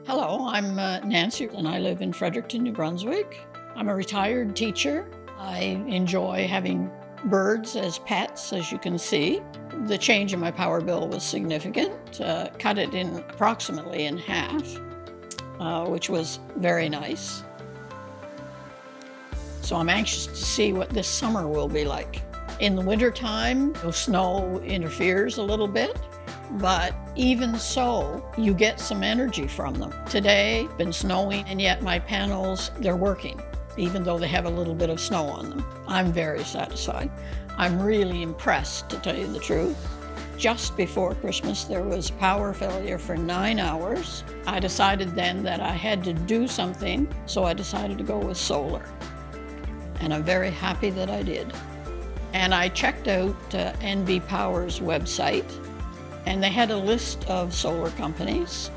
Hello, I'm Nancy, and I live in Fredericton, New Brunswick. I'm a retired teacher. I enjoy having birds as pets, as you can see. The change in my power bill was significant, cut it in approximately in half, which was very nice. So I'm anxious to see what this summer will be like. In the wintertime, the snow interferes a little bit, but even so, you get some energy from them. Today, it's been snowing, and yet my panels, they're working, even though they have a little bit of snow on them. I'm very satisfied. I'm really impressed, to tell you the truth. Just before Christmas, there was power failure for 9 hours. I decided then that I had to do something, so I decided to go with solar. And I'm very happy that I did. And I checked out NB Power's website, and they had a list of solar companies.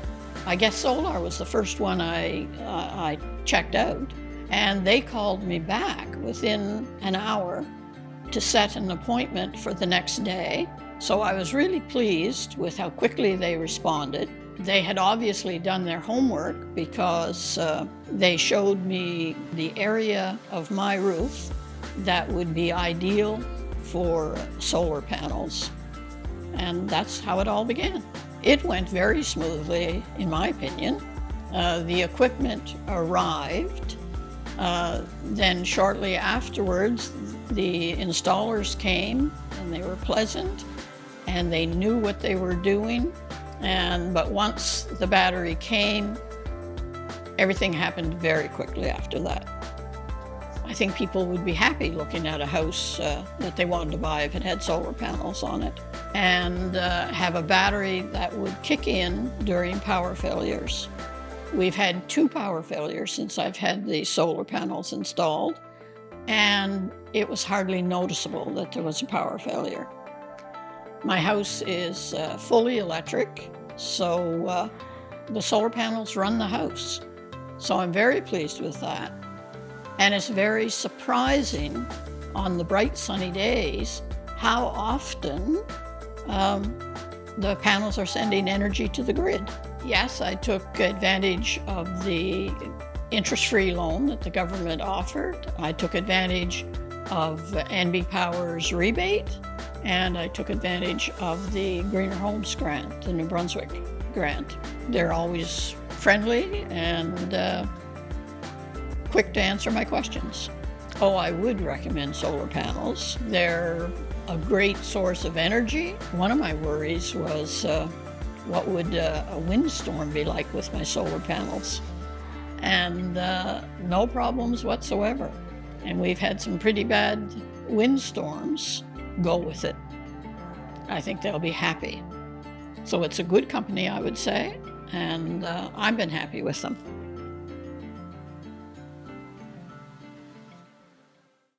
I guess Solar was the first one I checked out. And they called me back within an hour to set an appointment for the next day. So I was really pleased with how quickly they responded. They had obviously done their homework because they showed me the area of my roof that would be ideal for solar panels. And that's how it all began. It went very smoothly, in my opinion. The equipment arrived. Then shortly afterwards, the installers came, and they were pleasant, and they knew what they were doing. But once the battery came, everything happened very quickly after that. I think people would be happy looking at a house that they wanted to buy if it had solar panels on it, and have a battery that would kick in during power failures. We've had 2 power failures since I've had the solar panels installed, and it was hardly noticeable that there was a power failure. My house is fully electric, so the solar panels run the house. So I'm very pleased with that. And it's very surprising on the bright sunny days how often the panels are sending energy to the grid. Yes, I took advantage of the interest-free loan that the government offered. I took advantage of NB Power's rebate, and I took advantage of the Greener Homes grant, the New Brunswick grant. They're always friendly and quick to answer my questions. Oh, I would recommend solar panels. They're a great source of energy. One of my worries was what would a windstorm be like with my solar panels? And no problems whatsoever. And we've had some pretty bad windstorms. Go with it. I think they'll be happy. So it's a good company, I would say, and I've been happy with them.